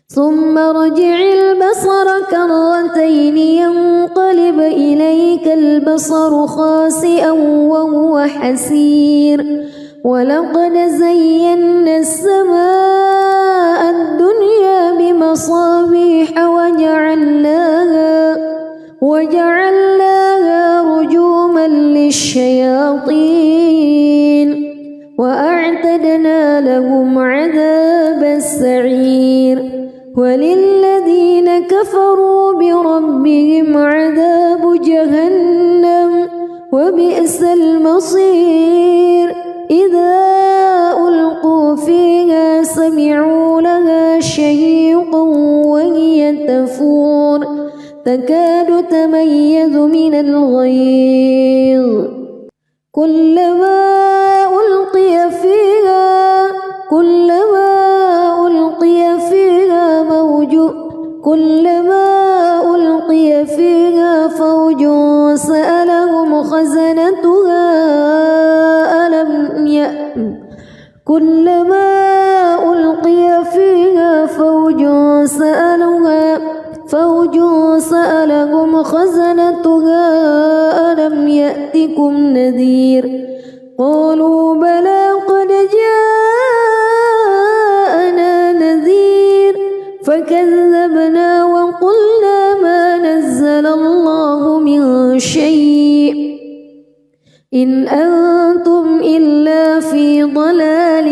ثم ارجع البصر كرتين ينقلب إليك البصر خاسئا وهو حسير ولقد زينا السماء الدنيا بمصابيح وجعلناها رجوما للشياطين وأعتدنا لهم عذاب السعير وللذين كفروا بربهم عذاب جهنم وبئس المصير إذا ألقوا فيها سمعوا لها شهيقا وهي تفور تكاد تميز من الغيظ كلما ألقي فيها فوج سألهم خزنتها كلما ألقي فيها فوج سألهم خزنتها ألم يأتكم نذير قالوا بلى قد جاءنا نذير فكذبنا وقلنا ما نزل الله من شيء إن أنتم إلا في ضلال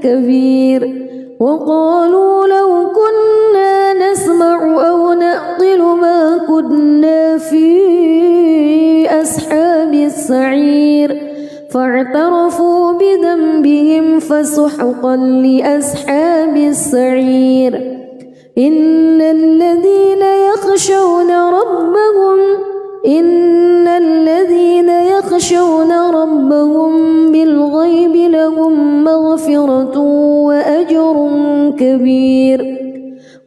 كبير وقالوا لو كنا نسمع أو نعقل ما كنا في أصحاب السعير فاعترفوا بذنبهم فسحقا لأصحاب السعير إن الذين يخشون ربهم بالغيب لهم مغفرة وأجر كبير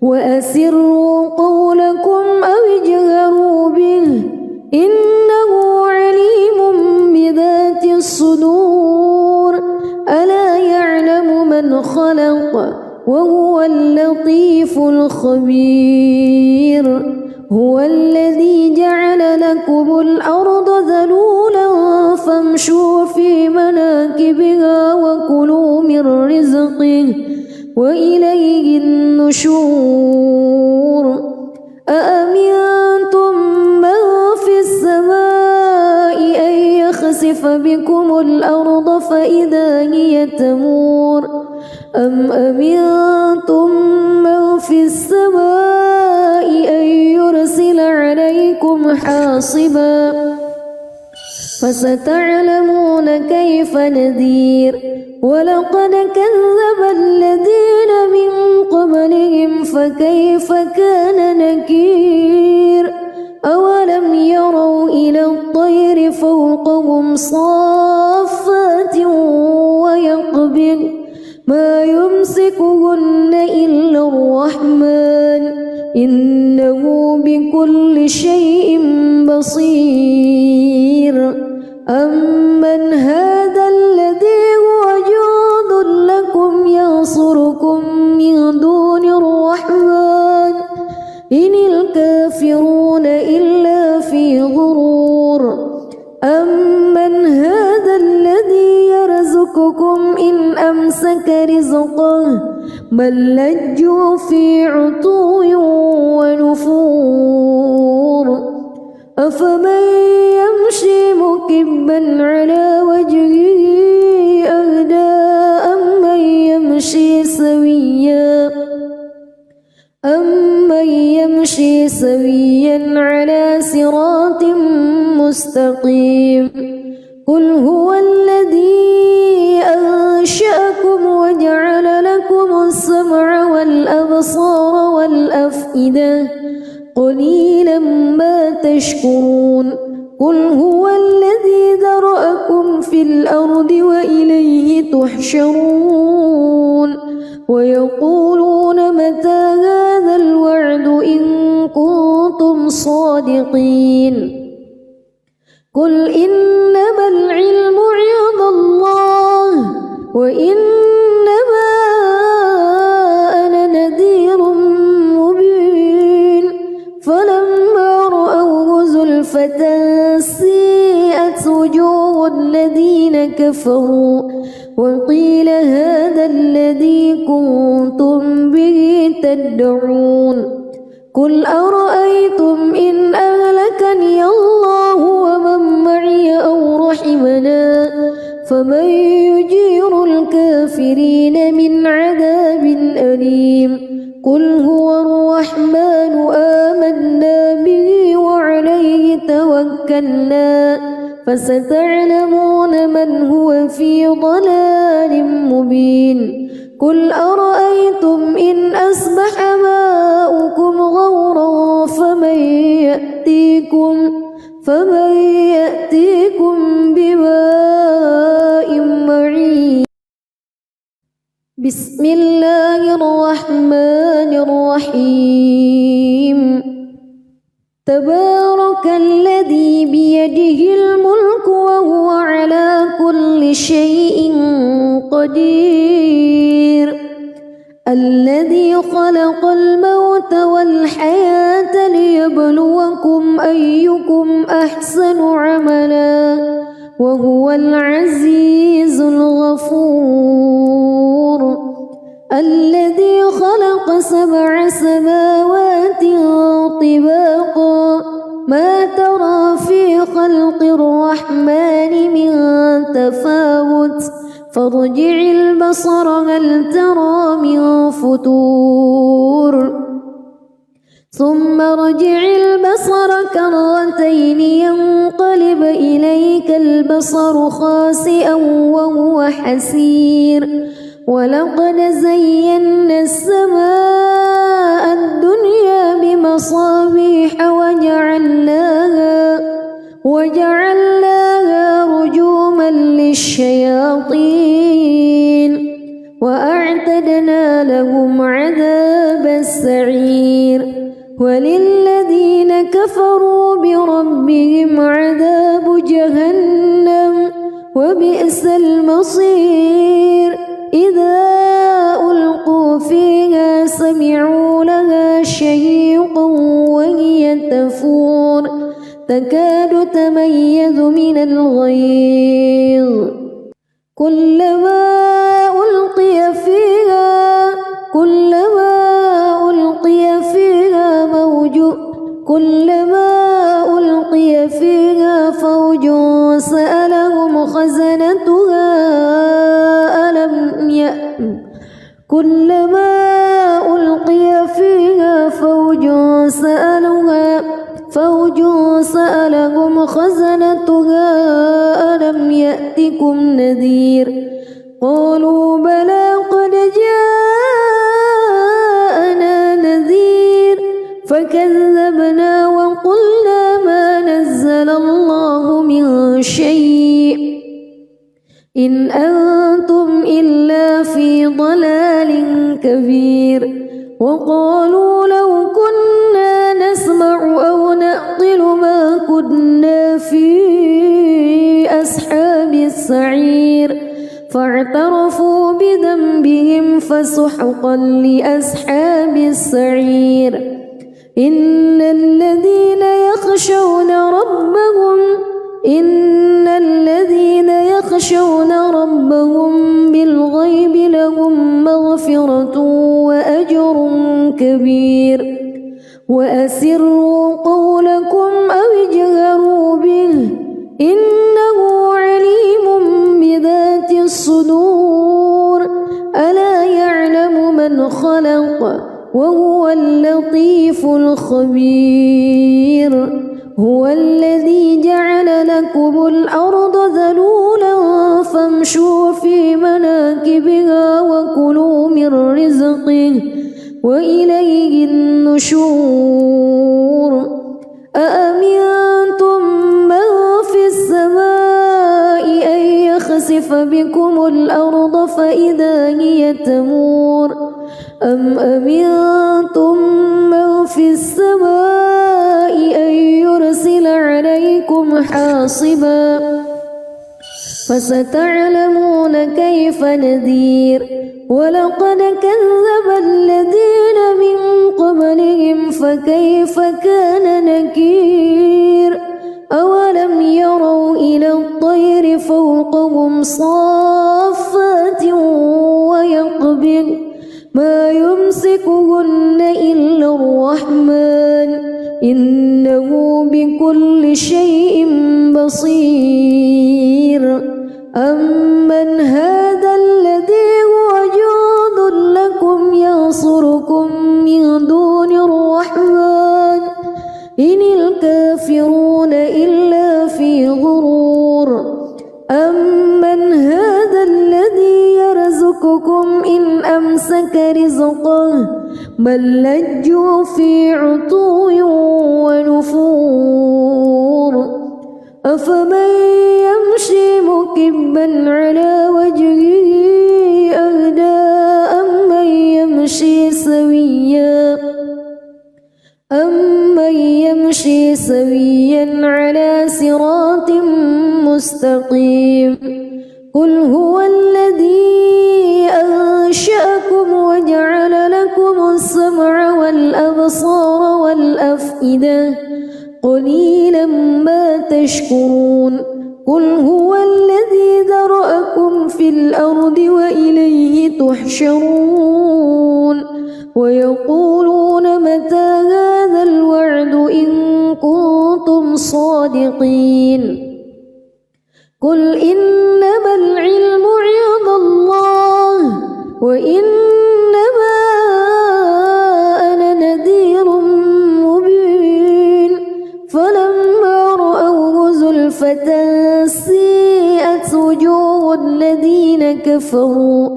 وأسروا قولكم أو اجهروا به إنه عليم بذات الصدور ألا يعلم من خلق وهو اللطيف الخبير هو الذي جعل لكم الأرض ذلولا فامشوا في مناكبها وكلوا من رزقه وإليه النشور أأمنتم من في السماء أن يخسف بكم الأرض فإذا هي تمور أم أمنتم من في السماء أن يرسل عليكم حاصبا فستعلمون كيف نذير ولقد كذب الذين من قبلهم فكيف كان نكير أولم يروا إلى الطير فوقهم صافات ويقبض ما يمسكهن إلا الرحمن إنه بكل شيء بصير أمن هذا الذي هو جند لكم ينصركم من دون الرحمن إن الكافرون إلا في غرور بل لجوا في عتو ونفور أفمن يمشي مكبا على وجهه أهدى أمن يمشي سويا على صراط مستقيم قل هو الذي أنشأكم وجعل لكم السمع والأبصار والأفئدة قليلا ما تشكرون قل هو الذي ذرأكم في الأرض وإليه تحشرون ويقولون متى هذا الوعد إن كنتم صادقين قل إنما العلم عند الله وإنما أنا نذير مبين فلما رأوه زلفة سيئت وجوه الذين كفروا وقيل هذا الذي كنتم به تدعون قل أرأيتم إن أهلكني الله ومن معي أو رحمنا فمن يجير الكافرين من عذاب أليم قل هو الرحمن آمنا به وعليه توكلنا فستعلمون من هو في ضلال مبين قل أرأيتم إن أصبح ماؤكم غورا فمن يأتيكم بماء معين بسم الله الرحمن الرحيم تبارك الذي بيده الملك وهو على كل شيء قدير الذي خلق الموت والحياة ليبلوكم أيكم أحسن عملا وهو العزيز الغفور الذي خلق 7 سماوات طباقا ما ترى في خلق الرحمن من تفاوت فارجع البصر هل ترى من فتور ثم ارجع البصر كرتين ينقلب إليك البصر خاسئا وهو حسير ولقد زينا السماء الدنيا بمصابيح وجعلناها رجوما للشياطين وأعتدنا لهم عذاب السعير وللذين كفروا بربهم عذاب جهنم وبئس المصير إذا ألقوا فيها سمعوا لها شهيقا وهي تفور تكاد تميز من الغيظ كلما ألقي فيها فوج سألهم خزنتها كلما ألقي فيها فوج سألهم خزنتها ألم يأتكم نذير قالوا بلى قد جاءنا نذير فكذبنا وقلنا ما نزل الله من شيء إن أنتم إلا في ضلال كبير وقالوا لو كنا نسمع أو نعقل ما كنا في أصحاب السعير فاعترفوا بذنبهم فسحقا لأصحاب السعير إن الذين يخشون ربهم بالغيب لهم مغفرة سحر كبير وأسروا قولكم أو اجهروا به إنه عليم بذات الصدور ألا يعلم من خلق وهو اللطيف الخبير هو الذي جعل لكم الأرض ذلولا فامشوا في مناكبها وكلوا من رزقه وإليه النشور أأمنتم من في السماء أن يخسف بكم الأرض فإذا هي تمور أم أمنتم من في السماء أن يرسل عليكم حاصبا فستعلمون كيف نذير ولقد كذب الذين من قبلهم فكيف كان نكير أولم يروا إلى الطير فوقهم صافات ويقبض ما يمسكهن إلا الرحمن إنه بكل شيء بصير أمن هذا الذي هو جند لكم ينصركم من دون الرحمن إن الكافرون إلا في غرور أمن هذا الذي يرزقكم إن أمسك رزقه بل لجوا في عتو ونفور أفمن يمشي مكبا على وجهه أهدى أمن يمشي سويا على صراط مستقيم قل هو الذي أنشأكم وجعل لكم السمع والأبصار والأفئدة قليلا ما تشكرون قل هو الذي ذرأكم في الأرض وإليه تحشرون ويقولون متى هذا الوعد إن كنتم صادقين قل إنما العلم عند الله وإنما أنا نذير مبين فلما رأوه زلفة سيئت وجوه الذين كفروا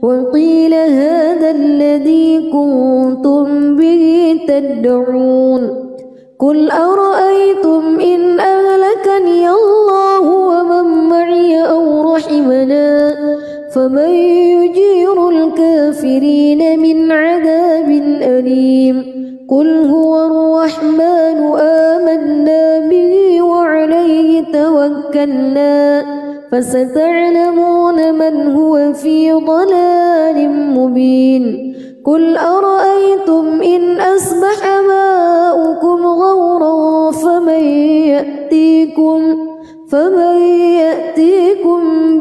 وقيل هذا الذي كنتم به تدعون قل أرأيتم إن أهلكني الله ومن معي أو رحمنا فمن يجير الكافرين من عذاب أليم قل هو الرحمن آمنا به وعليه توكلنا فستعلمون من هو في ضلال مبين قل أرأيتم إن أصبح ماؤكم غورا فمن يأتيكم